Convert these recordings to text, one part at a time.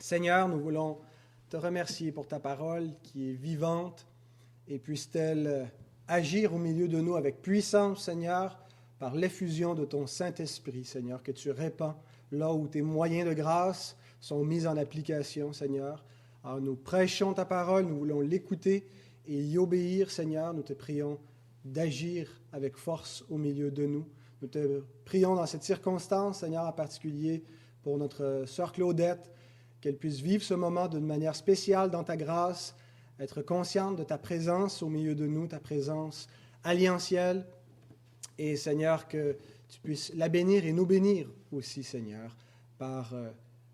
Seigneur, nous voulons te remercier pour ta parole qui est vivante et puisse-t-elle agir au milieu de nous avec puissance, Seigneur, par l'effusion de ton Saint-Esprit, Seigneur, que tu répands là où tes moyens de grâce sont mis en application, Seigneur. Alors, nous prêchons ta parole, nous voulons l'écouter et y obéir, Seigneur. Nous te prions d'agir avec force au milieu de nous. Nous te prions dans cette circonstance, Seigneur, en particulier pour notre sœur Claudette, qu'elle puisse vivre ce moment d'une manière spéciale dans ta grâce, être consciente de ta présence au milieu de nous, ta présence alliantielle. Et Seigneur, que tu puisses la bénir et nous bénir aussi, Seigneur, par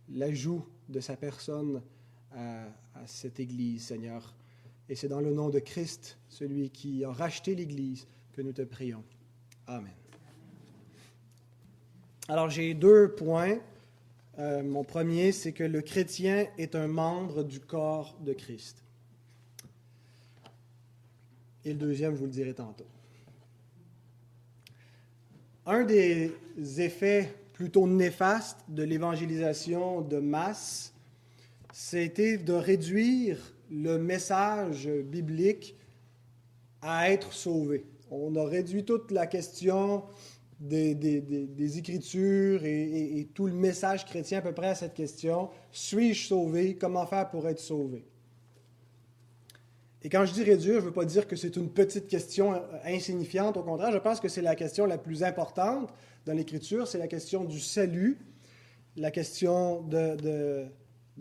l'ajout de sa personne à cette Église, Seigneur. Et c'est dans le nom de Christ, celui qui a racheté l'Église, que nous te prions. Amen. Alors, j'ai 2 points. Mon premier, c'est que le chrétien est un membre du corps de Christ. Et le deuxième, je vous le dirai tantôt. Un des effets plutôt néfastes de l'évangélisation de masse, c'était de réduire le message biblique à être sauvé. On a réduit toute la question des Écritures et tout le message chrétien à peu près à cette question. Suis-je sauvé? Comment faire pour être sauvé? Et quand je dis réduire, je ne veux pas dire que c'est une petite question insignifiante. Au contraire, je pense que c'est la question la plus importante dans l'Écriture. C'est la question du salut, la question de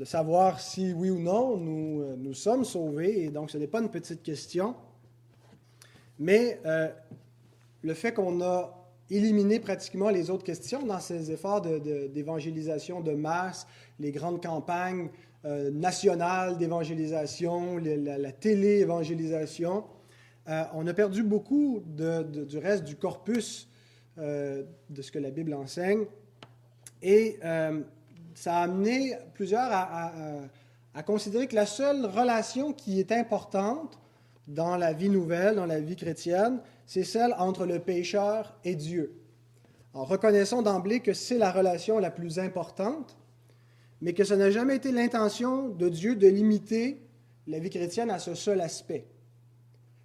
savoir si, oui ou non, nous sommes sauvés. Et donc, ce n'est pas une petite question. Mais le fait qu'on a éliminé pratiquement les autres questions dans ces efforts d'évangélisation de masse, les grandes campagnes nationale d'évangélisation, la télé-évangélisation. On a perdu beaucoup du reste du corpus de ce que la Bible enseigne. Et ça a amené plusieurs à considérer que la seule relation qui est importante dans la vie nouvelle, dans la vie chrétienne, c'est celle entre le pécheur et Dieu. Alors, reconnaissons d'emblée que c'est la relation la plus importante, mais que ce n'a jamais été l'intention de Dieu de limiter la vie chrétienne à ce seul aspect.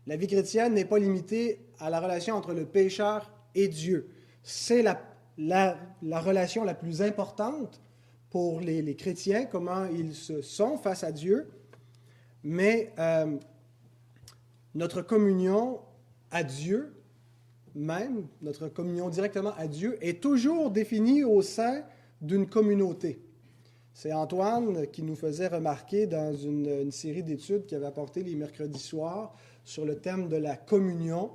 La vie chrétienne n'est pas limitée à la relation entre le pécheur et Dieu. C'est la relation la plus importante pour les chrétiens, comment ils se sont face à Dieu, mais notre communion à Dieu, même notre communion directement à Dieu, est toujours définie au sein d'une communauté. C'est Antoine qui nous faisait remarquer dans une série d'études qu'il avait apportées les mercredis soirs sur le thème de la communion,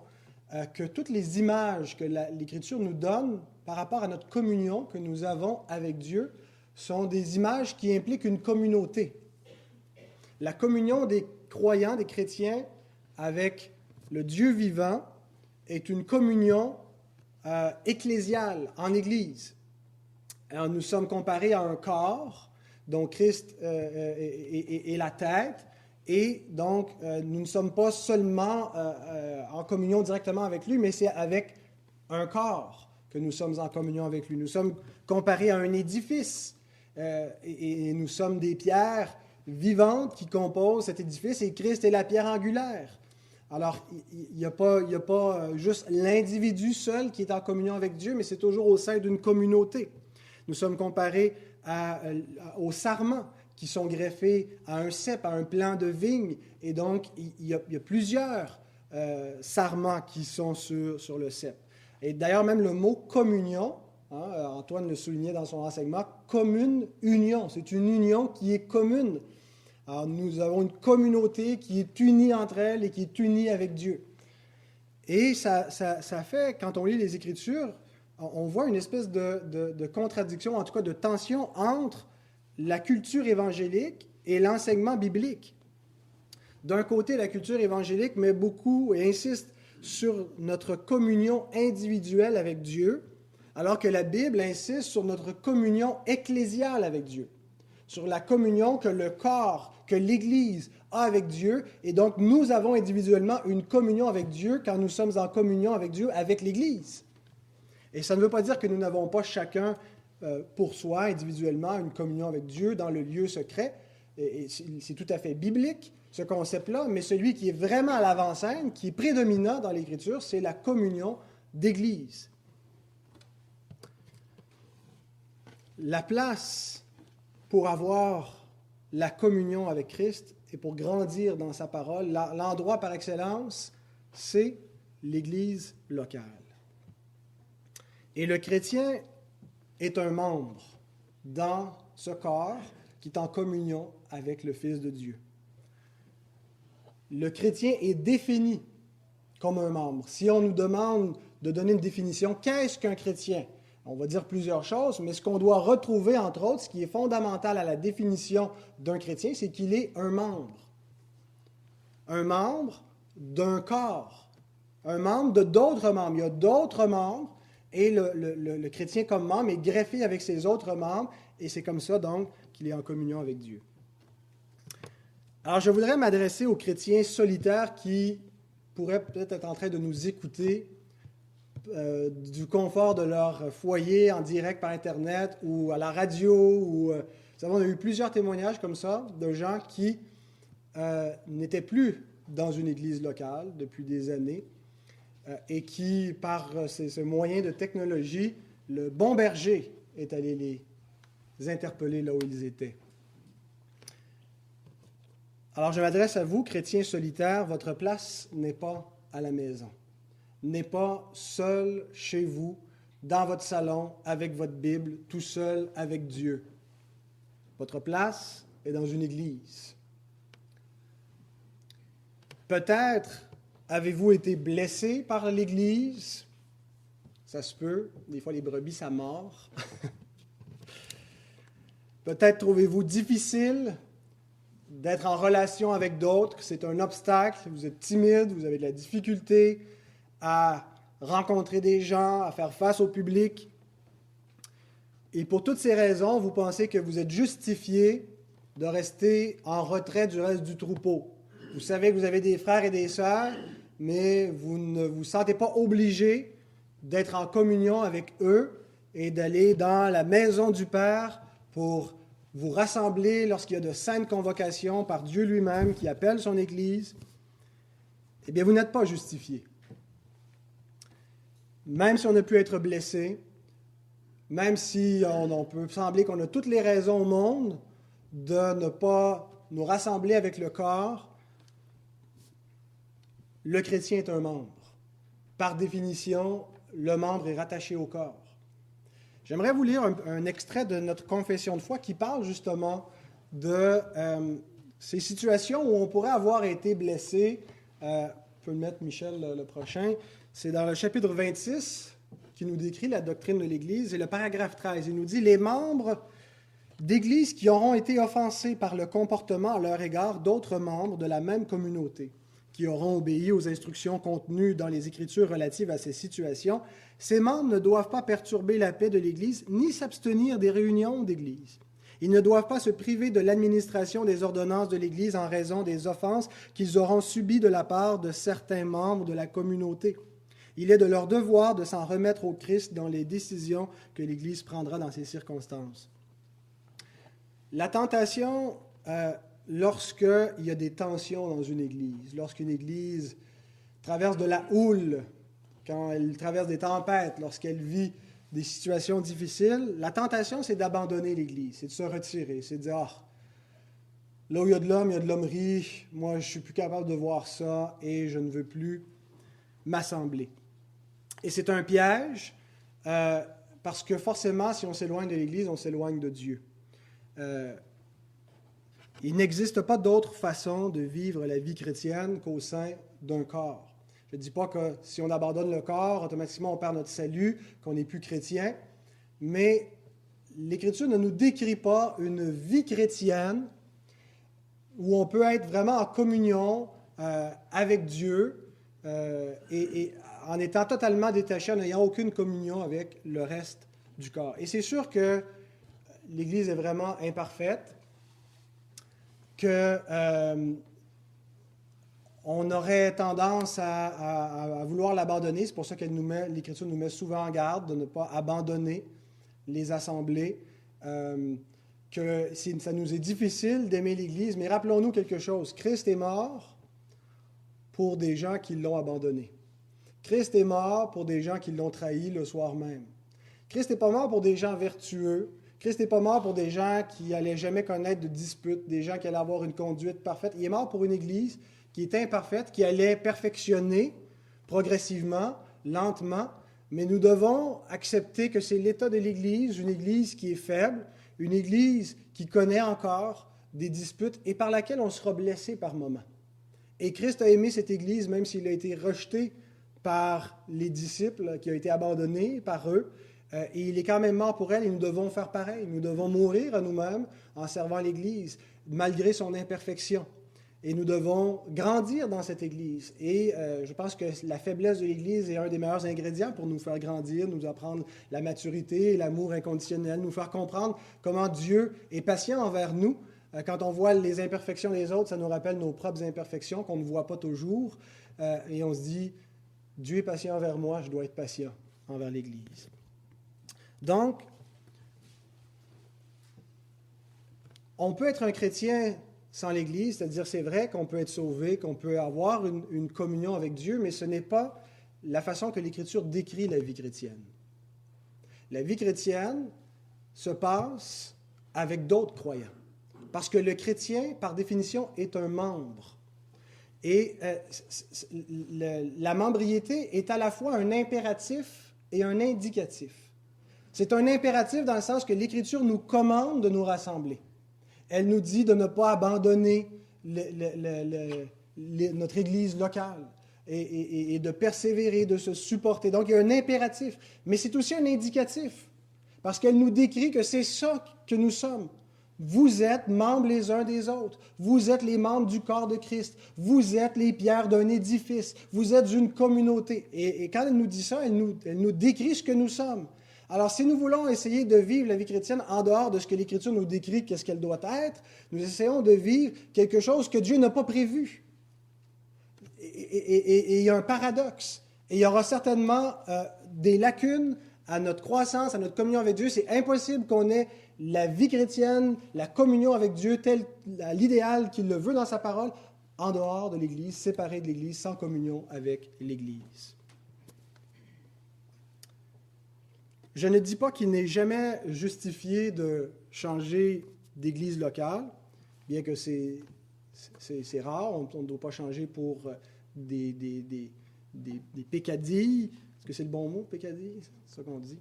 que toutes les images que l'Écriture nous donne par rapport à notre communion que nous avons avec Dieu sont des images qui impliquent une communauté. La communion des croyants, des chrétiens, avec le Dieu vivant est une communion ecclésiale, en Église. Alors, nous sommes comparés à un corps dont Christ est la tête, et donc nous ne sommes pas seulement en communion directement avec lui, mais c'est avec un corps que nous sommes en communion avec lui. Nous sommes comparés à un édifice, et nous sommes des pierres vivantes qui composent cet édifice, et Christ est la pierre angulaire. Alors, il n'y a pas juste l'individu seul qui est en communion avec Dieu, mais c'est toujours au sein d'une communauté. Nous sommes comparés aux sarments qui sont greffés à un cep, à un plant de vigne. Et donc, il y a plusieurs sarments qui sont sur le cep. Et d'ailleurs, même le mot « communion », Antoine le soulignait dans son enseignement, « commune union ». C'est une union qui est commune. Alors, nous avons une communauté qui est unie entre elles et qui est unie avec Dieu. Et ça fait, quand on lit les Écritures, on voit une espèce de contradiction, en tout cas de tension entre la culture évangélique et l'enseignement biblique. D'un côté, la culture évangélique met beaucoup et insiste sur notre communion individuelle avec Dieu, alors que la Bible insiste sur notre communion ecclésiale avec Dieu, sur la communion que le corps, que l'Église a avec Dieu, et donc nous avons individuellement une communion avec Dieu quand nous sommes en communion avec Dieu, avec l'Église. Et ça ne veut pas dire que nous n'avons pas chacun pour soi, individuellement, une communion avec Dieu dans le lieu secret. Et c'est tout à fait biblique, ce concept-là, mais celui qui est vraiment à l'avant-scène, qui est prédominant dans l'Écriture, c'est la communion d'Église. La place pour avoir la communion avec Christ et pour grandir dans sa parole, l'endroit par excellence, c'est l'Église locale. Et le chrétien est un membre dans ce corps qui est en communion avec le Fils de Dieu. Le chrétien est défini comme un membre. Si on nous demande de donner une définition, qu'est-ce qu'un chrétien? On va dire plusieurs choses, mais ce qu'on doit retrouver, entre autres, ce qui est fondamental à la définition d'un chrétien, c'est qu'il est un membre. Un membre d'un corps. Un membre de d'autres membres. Il y a d'autres membres, et le chrétien comme membre est greffé avec ses autres membres, et c'est comme ça, donc, qu'il est en communion avec Dieu. Alors, je voudrais m'adresser aux chrétiens solitaires qui pourraient peut-être être en train de nous écouter du confort de leur foyer en direct par Internet ou à la radio. Vous savez, on a eu plusieurs témoignages comme ça de gens qui n'étaient plus dans une église locale depuis des années et qui, par ces moyens de technologie, le bon berger est allé les interpeller là où ils étaient. Alors, je m'adresse à vous, chrétiens solitaires, votre place n'est pas à la maison, n'est pas seul chez vous, dans votre salon, avec votre Bible, tout seul avec Dieu. Votre place est dans une église. Peut-être avez-vous été blessé par l'Église. Ça se peut. Des fois, les brebis, ça mord. Peut-être trouvez-vous difficile d'être en relation avec d'autres. C'est un obstacle. Vous êtes timide, vous avez de la difficulté à rencontrer des gens, à faire face au public. Et pour toutes ces raisons, vous pensez que vous êtes justifié de rester en retrait du reste du troupeau. Vous savez que vous avez des frères et des sœurs, mais vous ne vous sentez pas obligé d'être en communion avec eux et d'aller dans la maison du Père pour vous rassembler lorsqu'il y a de saintes convocations par Dieu lui-même qui appelle son Église. Eh bien, vous n'êtes pas justifié. Même si on a pu être blessé, même si on peut sembler qu'on a toutes les raisons au monde de ne pas nous rassembler avec le corps, le chrétien est un membre. Par définition, le membre est rattaché au corps. J'aimerais vous lire un extrait de notre confession de foi qui parle justement de ces situations où on pourrait avoir été blessé. On peut le mettre, Michel, le prochain. C'est dans le chapitre 26 qui nous décrit la doctrine de l'Église et le paragraphe 13. Il nous dit « Les membres d'Église qui auront été offensés par le comportement à leur égard d'autres membres de la même communauté, qui auront obéi aux instructions contenues dans les Écritures relatives à ces situations, ces membres ne doivent pas perturber la paix de l'Église ni s'abstenir des réunions d'Église. Ils ne doivent pas se priver de l'administration des ordonnances de l'Église en raison des offenses qu'ils auront subies de la part de certains membres de la communauté. Il est de leur devoir de s'en remettre au Christ dans les décisions que l'Église prendra dans ces circonstances. » La tentation, lorsqu'il y a des tensions dans une Église, lorsqu'une Église traverse de la houle, quand elle traverse des tempêtes, lorsqu'elle vit des situations difficiles, la tentation, c'est d'abandonner l'Église, c'est de se retirer, c'est de dire « Ah, là où il y a de l'homme, il y a de l'hommerie, moi je ne suis plus capable de voir ça et je ne veux plus m'assembler. » Et c'est un piège parce que forcément, si on s'éloigne de l'Église, on s'éloigne de Dieu. Il n'existe pas d'autre façon de vivre la vie chrétienne qu'au sein d'un corps. Je ne dis pas que si on abandonne le corps, automatiquement on perd notre salut, qu'on n'est plus chrétien, mais l'Écriture ne nous décrit pas une vie chrétienne où on peut être vraiment en communion avec Dieu et en étant totalement détaché, en n'ayant aucune communion avec le reste du corps. Et c'est sûr que l'Église est vraiment imparfaite, qu'on aurait tendance à vouloir l'abandonner. C'est pour ça l'Écriture nous met souvent en garde de ne pas abandonner les assemblées, que ça nous est difficile d'aimer l'Église, mais rappelons-nous quelque chose. Christ est mort pour des gens qui l'ont abandonné. Christ est mort pour des gens qui l'ont trahi le soir même. Christ n'est pas mort pour des gens vertueux. Christ n'est pas mort pour des gens qui n'allaient jamais connaître de disputes, des gens qui allaient avoir une conduite parfaite. Il est mort pour une Église qui est imparfaite, qui allait perfectionner progressivement, lentement, mais nous devons accepter que c'est l'état de l'Église, une Église qui est faible, une Église qui connaît encore des disputes et par laquelle on sera blessé par moments. Et Christ a aimé cette Église, même s'il a été rejeté par les disciples, qui a été abandonné par eux, et il est quand même mort pour elle et nous devons faire pareil. Nous devons mourir à nous-mêmes en servant l'Église, malgré son imperfection. Et nous devons grandir dans cette Église. Et je pense que la faiblesse de l'Église est un des meilleurs ingrédients pour nous faire grandir, nous apprendre la maturité, l'amour inconditionnel, nous faire comprendre comment Dieu est patient envers nous. Quand on voit les imperfections des autres, ça nous rappelle nos propres imperfections qu'on ne voit pas toujours. Et on se dit, Dieu est patient envers moi, je dois être patient envers l'Église. Donc, on peut être un chrétien sans l'Église, c'est-à-dire c'est vrai qu'on peut être sauvé, qu'on peut avoir une communion avec Dieu, mais ce n'est pas la façon que l'Écriture décrit la vie chrétienne. La vie chrétienne se passe avec d'autres croyants, parce que le chrétien, par définition, est un membre. Et la membriété est à la fois un impératif et un indicatif. C'est un impératif dans le sens que l'Écriture nous commande de nous rassembler. Elle nous dit de ne pas abandonner notre Église locale et de persévérer, de se supporter. Donc, il y a un impératif, mais c'est aussi un indicatif, parce qu'elle nous décrit que c'est ça que nous sommes. Vous êtes membres les uns des autres. Vous êtes les membres du corps de Christ. Vous êtes les pierres d'un édifice. Vous êtes une communauté. Et quand elle nous dit ça, elle nous décrit ce que nous sommes. Alors, si nous voulons essayer de vivre la vie chrétienne en dehors de ce que l'Écriture nous décrit, qu'est-ce qu'elle doit être, nous essayons de vivre quelque chose que Dieu n'a pas prévu. Et il y a un paradoxe. Et il y aura certainement des lacunes à notre croissance, à notre communion avec Dieu. C'est impossible qu'on ait la vie chrétienne, la communion avec Dieu, tel l'idéal qu'il le veut dans sa parole, en dehors de l'Église, séparé de l'Église, sans communion avec l'Église. Je ne dis pas qu'il n'est jamais justifié de changer d'église locale, bien que c'est rare, on ne doit pas changer pour des pécadilles. Est-ce que c'est le bon mot, pécadille? C'est ça qu'on dit.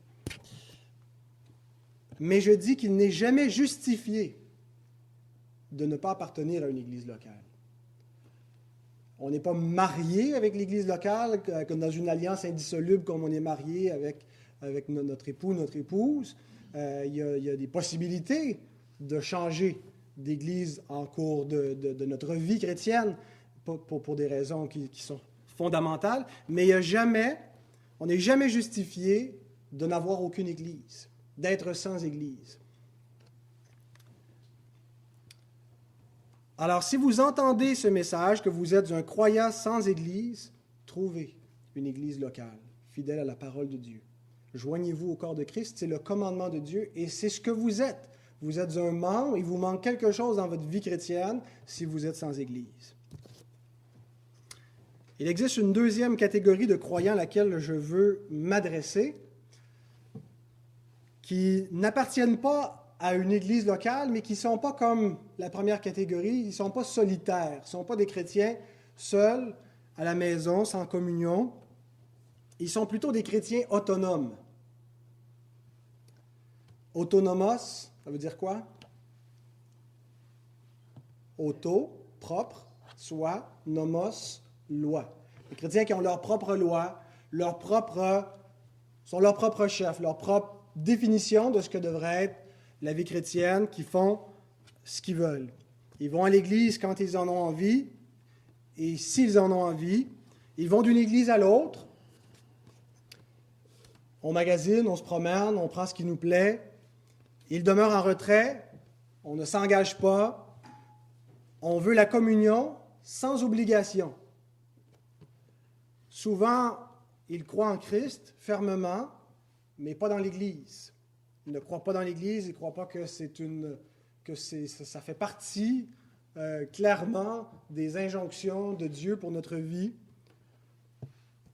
Mais je dis qu'il n'est jamais justifié de ne pas appartenir à une église locale. On n'est pas marié avec l'église locale, comme dans une alliance indissoluble comme on est marié avec notre époux, notre épouse. Il y a des possibilités de changer d'église en cours de notre vie chrétienne pour des raisons qui sont fondamentales, mais on n'est jamais justifié de n'avoir aucune église, d'être sans église. Alors, si vous entendez ce message, que vous êtes un croyant sans église, trouvez une église locale, fidèle à la parole de Dieu. Joignez-vous au corps de Christ, c'est le commandement de Dieu et c'est ce que vous êtes. Vous êtes un membre, il vous manque quelque chose dans votre vie chrétienne si vous êtes sans Église. Il existe une deuxième catégorie de croyants à laquelle je veux m'adresser, qui n'appartiennent pas à une Église locale, mais qui ne sont pas comme la première catégorie, ils ne sont pas solitaires, ils ne sont pas des chrétiens seuls à la maison, sans communion. Ils sont plutôt des chrétiens autonomes. Autonomos, ça veut dire quoi? Auto, propre, soi, nomos, loi. Les chrétiens qui ont leur propre loi, sont leur propre chef, leur propre définition de ce que devrait être la vie chrétienne, qui font ce qu'ils veulent. Ils vont à l'église quand ils en ont envie, et s'ils en ont envie, ils vont d'une église à l'autre. On magasine, on se promène, on prend ce qui nous plaît. Ils demeurent en retrait, on ne s'engage pas. On veut la communion sans obligation. Souvent, ils croient en Christ fermement, mais pas dans l'Église. Ils ne croient pas dans l'Église, ils ne croient pas que ça fait partie clairement des injonctions de Dieu pour notre vie,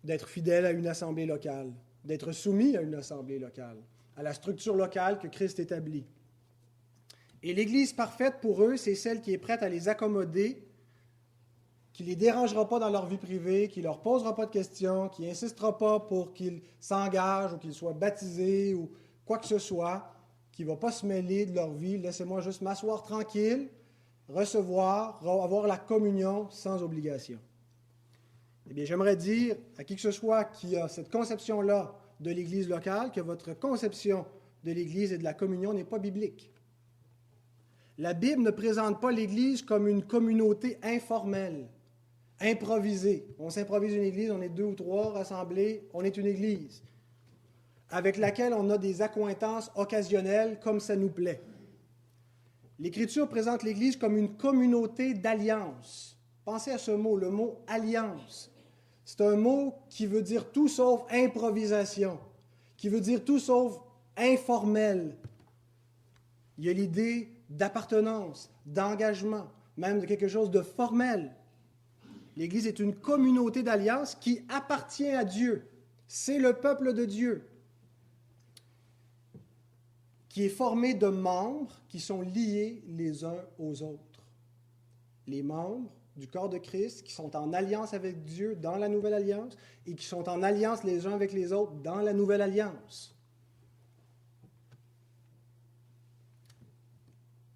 d'être fidèle à une assemblée locale, d'être soumis à une assemblée locale, à la structure locale que Christ établit. Et l'Église parfaite pour eux, c'est celle qui est prête à les accommoder, qui ne les dérangera pas dans leur vie privée, qui ne leur posera pas de questions, qui n'insistera pas pour qu'ils s'engagent ou qu'ils soient baptisés ou quoi que ce soit, qui ne va pas se mêler de leur vie. Laissez-moi juste m'asseoir tranquille, recevoir, avoir la communion sans obligation. Eh bien, j'aimerais dire à qui que ce soit qui a cette conception-là de l'Église locale que votre conception de l'Église et de la communion n'est pas biblique. La Bible ne présente pas l'Église comme une communauté informelle, improvisée. On s'improvise une Église, on est 2 ou 3 rassemblés, on est une Église, avec laquelle on a des accointances occasionnelles comme ça nous plaît. L'Écriture présente l'Église comme une communauté d'alliance. Pensez à ce mot, le mot « alliance ». C'est un mot qui veut dire tout sauf improvisation, qui veut dire tout sauf informel. Il y a l'idée d'appartenance, d'engagement, même de quelque chose de formel. L'Église est une communauté d'alliance qui appartient à Dieu. C'est le peuple de Dieu qui est formé de membres qui sont liés les uns aux autres. Les membres du corps de Christ qui sont en alliance avec Dieu dans la nouvelle alliance et qui sont en alliance les uns avec les autres dans la nouvelle alliance.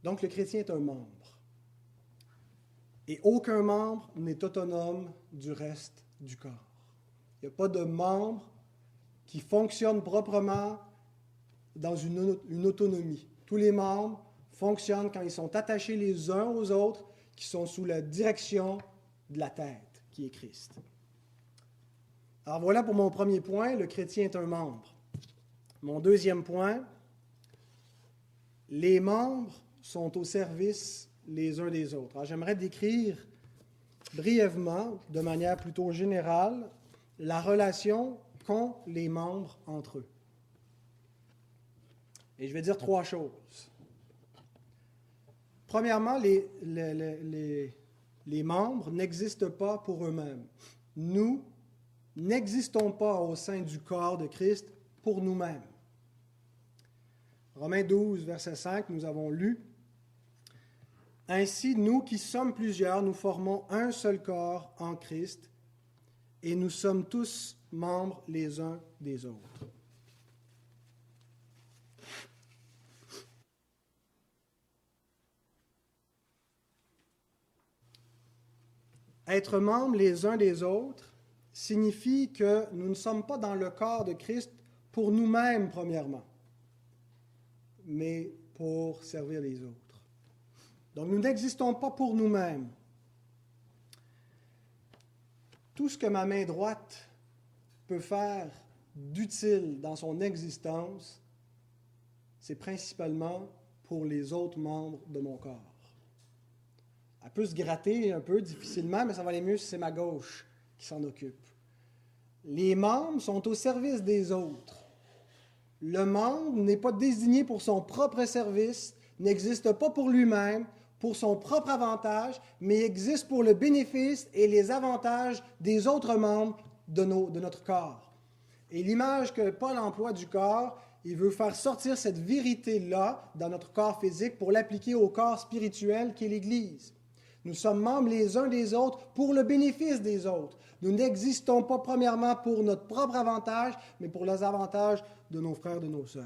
Donc, le chrétien est un membre. Et aucun membre n'est autonome du reste du corps. Il n'y a pas de membre qui fonctionne proprement dans une autonomie. Tous les membres fonctionnent quand ils sont attachés les uns aux autres, qui sont sous la direction de la tête, qui est Christ. Alors voilà pour mon premier point, le chrétien est un membre. Mon deuxième point, les membres sont au service les uns des autres. Alors, j'aimerais décrire brièvement, de manière plutôt générale, la relation qu'ont les membres entre eux. Et je vais dire 3 choses. Premièrement, les membres n'existent pas pour eux-mêmes. Nous n'existons pas au sein du corps de Christ pour nous-mêmes. Romains 12, verset 5, nous avons lu « Ainsi, nous qui sommes plusieurs, nous formons un seul corps en Christ, et nous sommes tous membres les uns des autres. » Être membres les uns des autres signifie que nous ne sommes pas dans le corps de Christ pour nous-mêmes, premièrement, mais pour servir les autres. Donc, nous n'existons pas pour nous-mêmes. Tout ce que ma main droite peut faire d'utile dans son existence, c'est principalement pour les autres membres de mon corps. Elle peut se gratter un peu difficilement, mais ça va aller mieux si c'est ma gauche qui s'en occupe. Les membres sont au service des autres. Le membre n'est pas désigné pour son propre service, n'existe pas pour lui-même, pour son propre avantage, mais existe pour le bénéfice et les avantages des autres membres de notre corps. Et l'image que Paul emploie du corps, il veut faire sortir cette vérité-là dans notre corps physique pour l'appliquer au corps spirituel qui est l'Église. Nous sommes membres les uns des autres pour le bénéfice des autres. Nous n'existons pas premièrement pour notre propre avantage, mais pour les avantages de nos frères, de nos sœurs.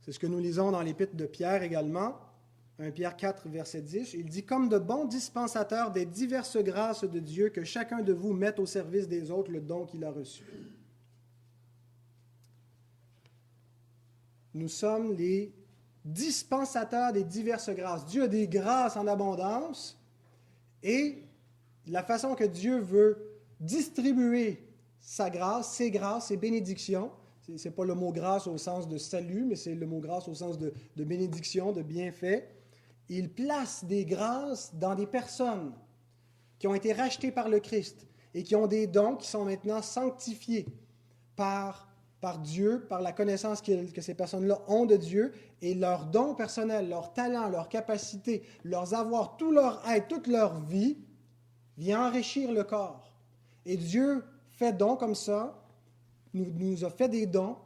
C'est ce que nous lisons dans l'Épître de Pierre également, 1 Pierre 4, verset 10. Il dit « Comme de bons dispensateurs des diverses grâces de Dieu, que chacun de vous mette au service des autres le don qu'il a reçu. » Nous sommes les dispensateurs des diverses grâces. Dieu a des grâces en abondance et la façon que Dieu veut distribuer sa grâce, ses bénédictions, ce n'est pas le mot grâce au sens de salut, mais c'est le mot grâce au sens de bénédiction, de bienfait. Il place des grâces dans des personnes qui ont été rachetées par le Christ et qui ont des dons qui sont maintenant sanctifiés par par Dieu, par la connaissance que ces personnes-là ont de Dieu, et leurs dons personnels, leurs talents, leurs capacités, leurs avoirs, tout leur être, toute leur vie, vient enrichir le corps. Et Dieu fait don comme ça, nous a fait des dons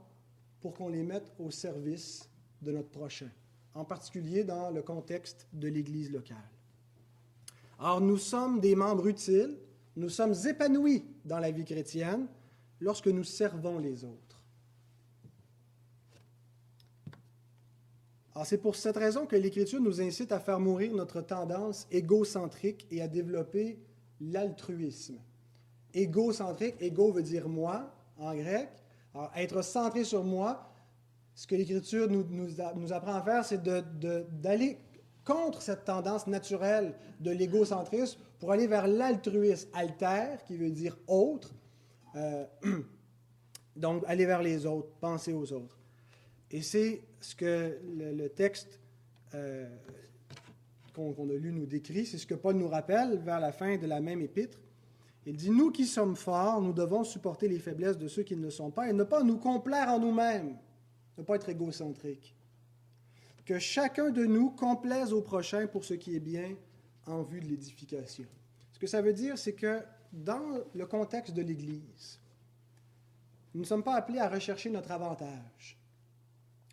pour qu'on les mette au service de notre prochain, en particulier dans le contexte de l'Église locale. Or, nous sommes des membres utiles, nous sommes épanouis dans la vie chrétienne lorsque nous servons les autres. Alors, c'est pour cette raison que l'Écriture nous incite à faire mourir notre tendance égocentrique et à développer l'altruisme. Égocentrique, égo veut dire moi en grec. Alors, être centré sur moi, ce que l'Écriture nous apprend à faire, c'est d'aller contre cette tendance naturelle de l'égocentrisme pour aller vers l'altruisme. Alter, qui veut dire autre. Donc, aller vers les autres, penser aux autres. Et c'est ce que le texte qu'on a lu nous décrit, c'est ce que Paul nous rappelle vers la fin de la même épître. Il dit, « Nous qui sommes forts, nous devons supporter les faiblesses de ceux qui ne le sont pas et ne pas nous complaire en nous-mêmes, ne pas être égocentrique. Que chacun de nous complaise au prochain pour ce qui est bien en vue de l'édification. » Ce que ça veut dire, c'est que dans le contexte de l'Église, nous ne sommes pas appelés à rechercher notre avantage,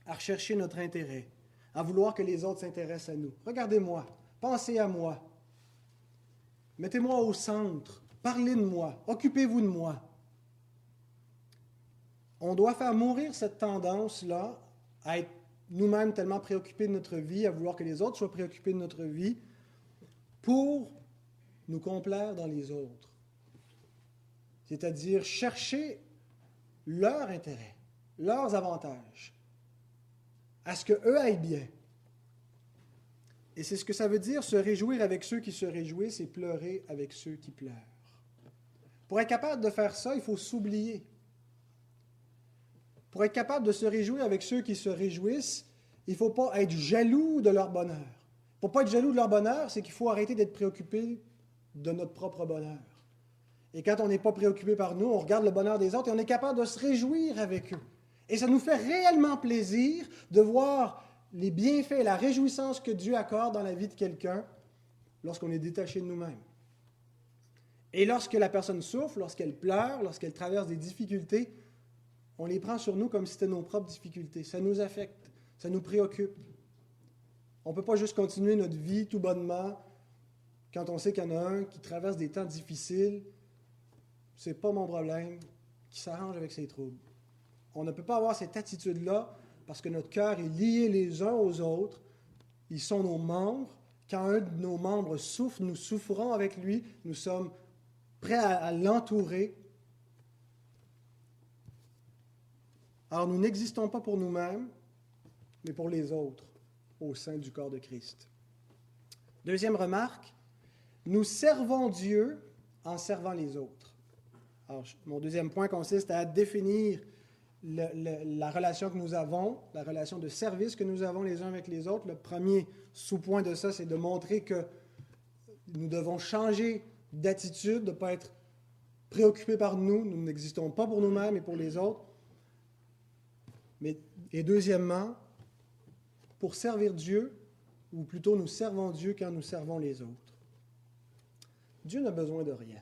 à rechercher notre intérêt, à vouloir que les autres s'intéressent à nous. Regardez-moi, pensez à moi, mettez-moi au centre, parlez de moi, occupez-vous de moi. On doit faire mourir cette tendance-là à être nous-mêmes tellement préoccupés de notre vie, à vouloir que les autres soient préoccupés de notre vie, pour nous complaire dans les autres. C'est-à-dire chercher leur intérêt, leurs avantages, à ce qu'eux aillent bien. Et c'est ce que ça veut dire, se réjouir avec ceux qui se réjouissent et pleurer avec ceux qui pleurent. Pour être capable de faire ça, il faut s'oublier. Pour être capable de se réjouir avec ceux qui se réjouissent, il ne faut pas être jaloux de leur bonheur. Pour ne pas être jaloux de leur bonheur, c'est qu'il faut arrêter d'être préoccupé de notre propre bonheur. Et quand on n'est pas préoccupé par nous, on regarde le bonheur des autres et on est capable de se réjouir avec eux. Et ça nous fait réellement plaisir de voir les bienfaits et la réjouissance que Dieu accorde dans la vie de quelqu'un lorsqu'on est détaché de nous-mêmes. Et lorsque la personne souffre, lorsqu'elle pleure, lorsqu'elle traverse des difficultés, on les prend sur nous comme si c'était nos propres difficultés. Ça nous affecte, ça nous préoccupe. On ne peut pas juste continuer notre vie tout bonnement quand on sait qu'il y en a un qui traverse des temps difficiles. C'est pas mon problème, qui s'arrange avec ses troubles. On ne peut pas avoir cette attitude-là parce que notre cœur est lié les uns aux autres. Ils sont nos membres. Quand un de nos membres souffre, nous souffrons avec lui. Nous sommes prêts à l'entourer. Alors, nous n'existons pas pour nous-mêmes, mais pour les autres, au sein du corps de Christ. Deuxième remarque, nous servons Dieu en servant les autres. Alors, mon deuxième point consiste à définir la relation que nous avons, la relation de service que nous avons les uns avec les autres. Le premier sous-point de ça, c'est de montrer que nous devons changer d'attitude, de ne pas être préoccupés par nous. Nous n'existons pas pour nous-mêmes et pour les autres. Et deuxièmement, pour servir Dieu, ou plutôt nous servons Dieu quand nous servons les autres. Dieu n'a besoin de rien.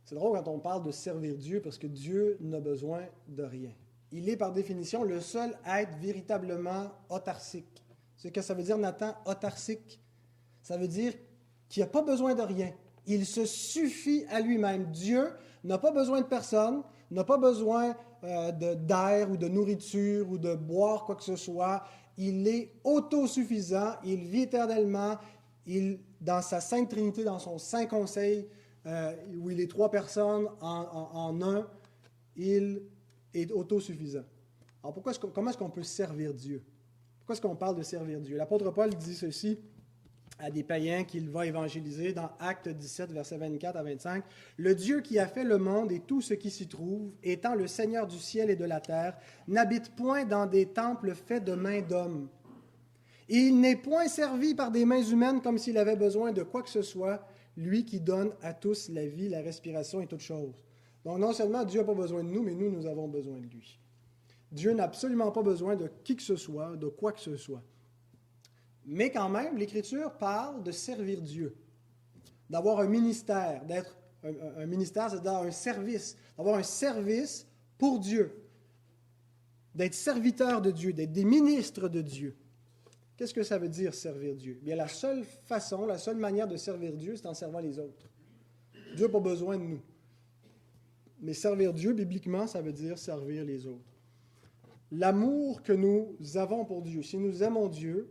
C'est drôle quand on parle de servir Dieu parce que Dieu n'a besoin de rien. Il est par définition le seul être véritablement autarcique. C'est ce que ça veut dire, Nathan, autarcique. Ça veut dire qu'il n'a pas besoin de rien. Il se suffit à lui-même. Dieu n'a pas besoin de personne, n'a pas besoin d'air ou de nourriture ou de boire quoi que ce soit. Il est autosuffisant, il vit éternellement, dans sa Sainte Trinité, dans son Saint Conseil, où il est trois personnes en un, il est autosuffisant. Alors comment est-ce qu'on peut servir Dieu? Pourquoi est-ce qu'on parle de servir Dieu? L'apôtre Paul dit ceci à des païens qu'il va évangéliser dans Actes 17, versets 24 à 25. « Le Dieu qui a fait le monde et tout ce qui s'y trouve, étant le Seigneur du ciel et de la terre, n'habite point dans des temples faits de mains d'hommes. Et il n'est point servi par des mains humaines comme s'il avait besoin de quoi que ce soit, lui qui donne à tous la vie, la respiration et toutes choses. » Donc non seulement Dieu n'a pas besoin de nous, mais nous avons besoin de lui. Dieu n'a absolument pas besoin de qui que ce soit, de quoi que ce soit. Mais quand même, l'Écriture parle de servir Dieu, d'avoir un ministère, d'être un ministère, c'est d'avoir un service, d'avoir un service pour Dieu, d'être serviteur de Dieu, d'être des ministres de Dieu. Qu'est-ce que ça veut dire servir Dieu? Bien, la seule façon, la seule manière de servir Dieu, c'est en servant les autres. Dieu n'a pas besoin de nous. Mais servir Dieu, bibliquement, ça veut dire servir les autres. L'amour que nous avons pour Dieu, si nous aimons Dieu,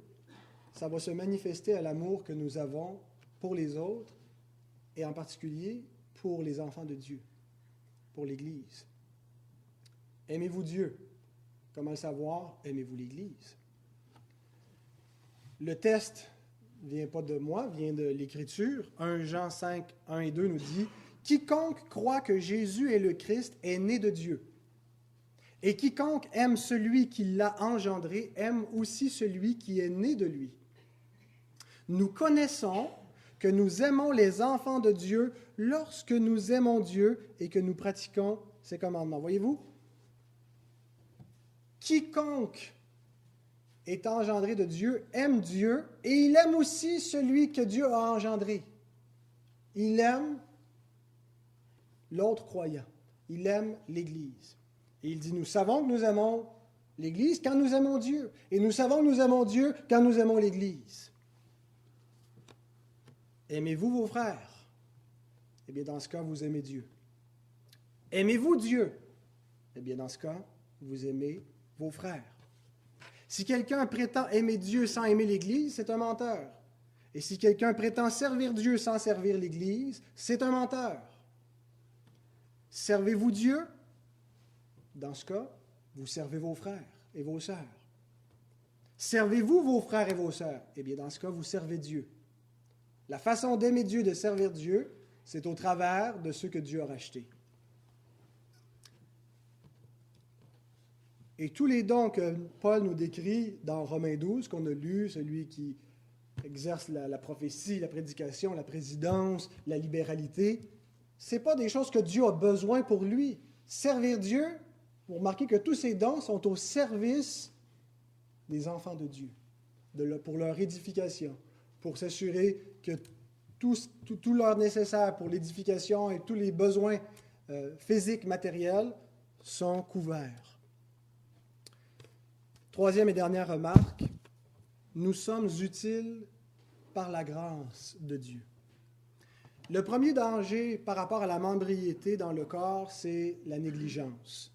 ça va se manifester à l'amour que nous avons pour les autres et en particulier pour les enfants de Dieu, pour l'Église. Aimez-vous Dieu? Comment le savoir? Aimez-vous l'Église? Le test ne vient pas de moi, vient de l'Écriture. 1 Jean 5, 1 et 2 nous dit « Quiconque croit que Jésus est le Christ est né de Dieu. Et quiconque aime celui qui l'a engendré aime aussi celui qui est né de lui. Nous connaissons que nous aimons les enfants de Dieu lorsque nous aimons Dieu et que nous pratiquons ses commandements. » Voyez-vous? Quiconque est engendré de Dieu aime Dieu et il aime aussi celui que Dieu a engendré. Il aime l'autre croyant. Il aime l'Église. Et il dit, nous savons que nous aimons l'Église quand nous aimons Dieu. Et nous savons que nous aimons Dieu quand nous aimons l'Église. Aimez-vous vos frères? Eh bien, dans ce cas, vous aimez Dieu. Aimez-vous Dieu? Eh bien, dans ce cas, vous aimez vos frères. Si quelqu'un prétend aimer Dieu sans aimer l'Église, c'est un menteur. Et si quelqu'un prétend servir Dieu sans servir l'Église, c'est un menteur. Servez-vous Dieu? Dans ce cas, vous servez vos frères et vos sœurs. Servez-vous vos frères et vos sœurs? Eh bien, dans ce cas, vous servez Dieu. La façon d'aimer Dieu, de servir Dieu, c'est au travers de ceux que Dieu a rachetés. Et tous les dons que Paul nous décrit dans Romains 12, qu'on a lu, celui qui exerce la prophétie, la prédication, la présidence, la libéralité, ce n'est pas des choses que Dieu a besoin pour lui. Servir Dieu, vous remarquez que tous ces dons sont au service des enfants de Dieu, pour leur édification, pour s'assurer que tout leur nécessaire pour l'édification et tous les besoins physiques, matériels sont couverts. Troisième et dernière remarque, nous sommes utiles par la grâce de Dieu. Le premier danger par rapport à la membriété dans le corps, c'est la négligence.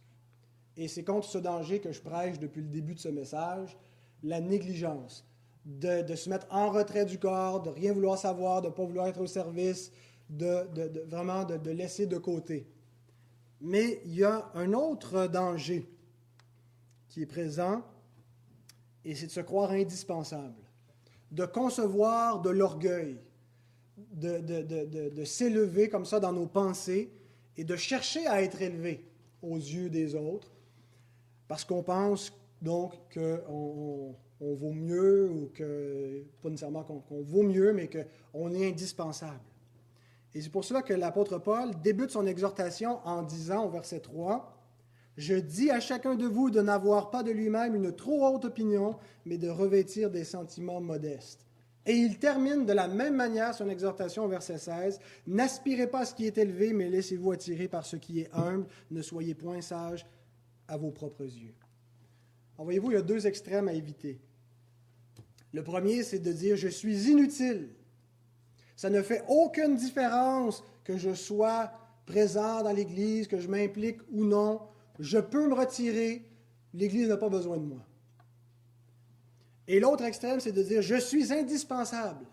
Et c'est contre ce danger que je prêche depuis le début de ce message, la négligence, de se mettre en retrait du corps, de rien vouloir savoir, de ne pas vouloir être au service, vraiment de laisser de côté. Mais il y a un autre danger qui est présent, et c'est de se croire indispensable, de concevoir de l'orgueil, de s'élever comme ça dans nos pensées et de chercher à être élevé aux yeux des autres, parce qu'on pense donc qu'on vaut mieux, ou que, pas nécessairement qu'on vaut mieux, mais qu'on est indispensable. Et c'est pour cela que l'apôtre Paul débute son exhortation en disant au verset 3, « Je dis à chacun de vous de n'avoir pas de lui-même une trop haute opinion, mais de revêtir des sentiments modestes. » Et il termine de la même manière son exhortation au verset 16, « N'aspirez pas à ce qui est élevé, mais laissez-vous attirer par ce qui est humble. Ne soyez point sages à vos propres yeux. » Alors, voyez-vous, il y a deux extrêmes à éviter. Le premier, c'est de dire « Je suis inutile. » Ça ne fait aucune différence que je sois présent dans l'Église, que je m'implique ou non. Je peux me retirer. L'Église n'a pas besoin de moi. Et l'autre extrême, c'est de dire « Je suis indispensable.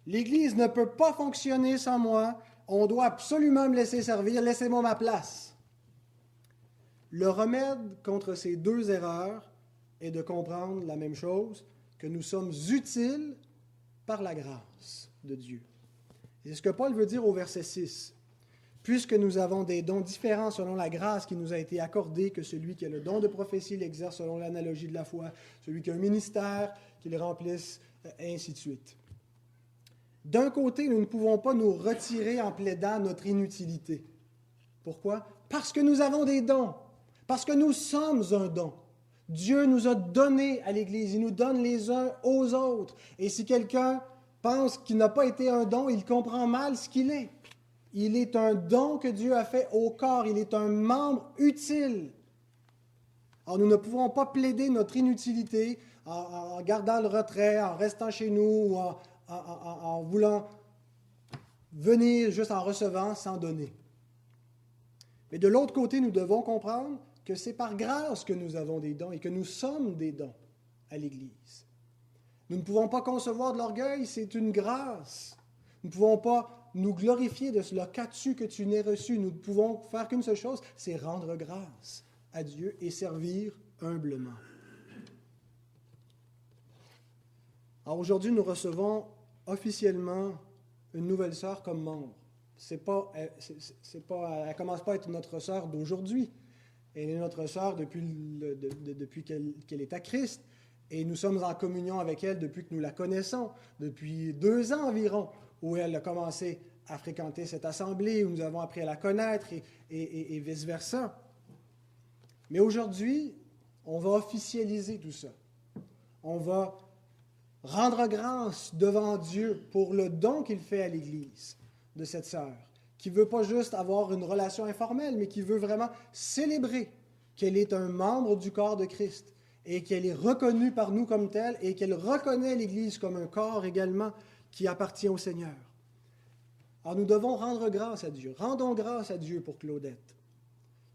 L'Église ne peut pas fonctionner sans moi. On doit absolument me laisser servir. Laissez-moi ma place. » Le remède contre ces deux erreurs est de comprendre la même chose, que nous sommes utiles par la grâce de Dieu. C'est ce que Paul veut dire au verset 6. « Puisque nous avons des dons différents selon la grâce qui nous a été accordée, que celui qui a le don de prophétie l'exerce selon l'analogie de la foi, celui qui a un ministère, qu'il remplisse, et ainsi de suite. » D'un côté, nous ne pouvons pas nous retirer en plaidant notre inutilité. Pourquoi? Parce que nous avons des dons, parce que nous sommes un don. Dieu nous a donné à l'Église, il nous donne les uns aux autres. Et si quelqu'un pense qu'il n'a pas été un don, il comprend mal ce qu'il est. Il est un don que Dieu a fait au corps, il est un membre utile. Alors nous ne pouvons pas plaider notre inutilité en gardant le retrait, en restant chez nous, ou en voulant venir juste en recevant sans donner. Mais de l'autre côté, nous devons comprendre que c'est par grâce que nous avons des dons et que nous sommes des dons à l'Église. Nous ne pouvons pas concevoir de l'orgueil, c'est une grâce. Nous ne pouvons pas nous glorifier de cela. Qu'as-tu que tu n'aies reçu? Nous ne pouvons faire qu'une seule chose, c'est rendre grâce à Dieu et servir humblement. Alors aujourd'hui, nous recevons officiellement une nouvelle sœur comme membre. Elle ne commence pas à être notre sœur d'aujourd'hui. Elle est notre sœur depuis qu'elle est à Christ. Et nous sommes en communion avec elle depuis que nous la connaissons, depuis 2 ans environ, où elle a commencé à fréquenter cette assemblée, où nous avons appris à la connaître et vice-versa. Mais aujourd'hui, on va officialiser tout ça. On va rendre grâce devant Dieu pour le don qu'il fait à l'Église de cette sœur, qui ne veut pas juste avoir une relation informelle, mais qui veut vraiment célébrer qu'elle est un membre du corps de Christ et qu'elle est reconnue par nous comme telle et qu'elle reconnaît l'Église comme un corps également qui appartient au Seigneur. Alors nous devons rendre grâce à Dieu. Rendons grâce à Dieu pour Claudette,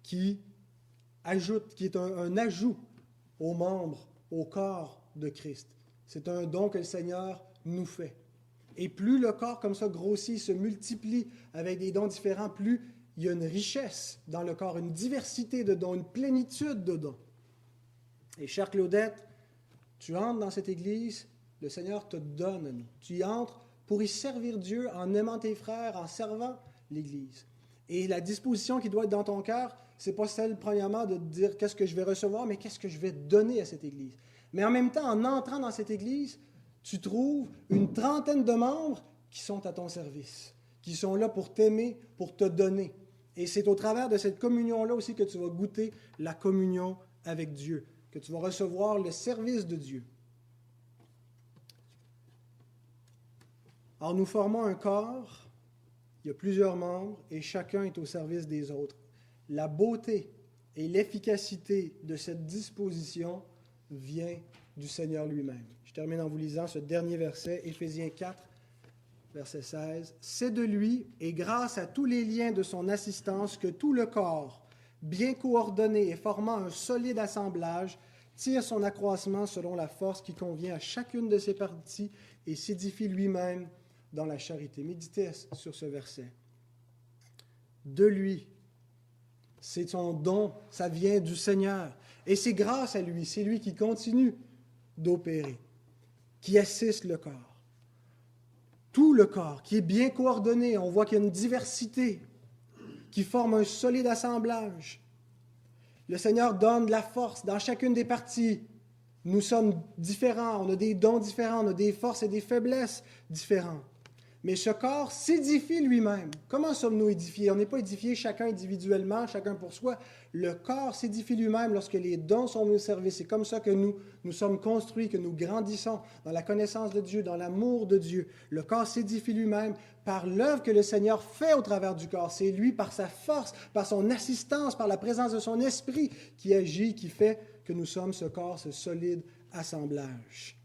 qui est un ajout aux membres, au corps de Christ. C'est un don que le Seigneur nous fait. Et plus le corps comme ça grossit, se multiplie avec des dons différents, plus il y a une richesse dans le corps, une diversité de dons, une plénitude de dons. Et chère Claudette, tu entres dans cette Église, le Seigneur te donne à nous. Tu y entres pour y servir Dieu en aimant tes frères, en servant l'Église. Et la disposition qui doit être dans ton cœur, ce n'est pas celle, premièrement, de te dire qu'est-ce que je vais recevoir, mais qu'est-ce que je vais donner à cette Église. Mais en même temps, en entrant dans cette Église, tu trouves une 30aine de membres qui sont à ton service, qui sont là pour t'aimer, pour te donner. Et c'est au travers de cette communion-là aussi que tu vas goûter la communion avec Dieu, que tu vas recevoir le service de Dieu. Alors nous formons un corps, il y a plusieurs membres et chacun est au service des autres. La beauté et l'efficacité de cette disposition vient du Seigneur lui-même. Je termine en vous lisant ce dernier verset, Éphésiens 4, verset 16. « C'est de lui et grâce à tous les liens de son assistance que tout le corps, bien coordonné et formant un solide assemblage, tire son accroissement selon la force qui convient à chacune de ses parties et s'édifie lui-même dans la charité. » Méditez sur ce verset. De lui, c'est son don, ça vient du Seigneur. Et c'est grâce à lui, c'est lui qui continue d'opérer, qui assiste le corps. Tout le corps, qui est bien coordonné, on voit qu'il y a une diversité, qui forme un solide assemblage. Le Seigneur donne de la force dans chacune des parties. Nous sommes différents, on a des dons différents, on a des forces et des faiblesses différentes. Mais ce corps s'édifie lui-même. Comment sommes-nous édifiés? On n'est pas édifiés chacun individuellement, chacun pour soi. Le corps s'édifie lui-même lorsque les dons sont mis au service. C'est comme ça que nous sommes construits, que nous grandissons dans la connaissance de Dieu, dans l'amour de Dieu. Le corps s'édifie lui-même par l'œuvre que le Seigneur fait au travers du corps. C'est lui, par sa force, par son assistance, par la présence de son esprit qui agit, qui fait que nous sommes ce corps, ce solide assemblage.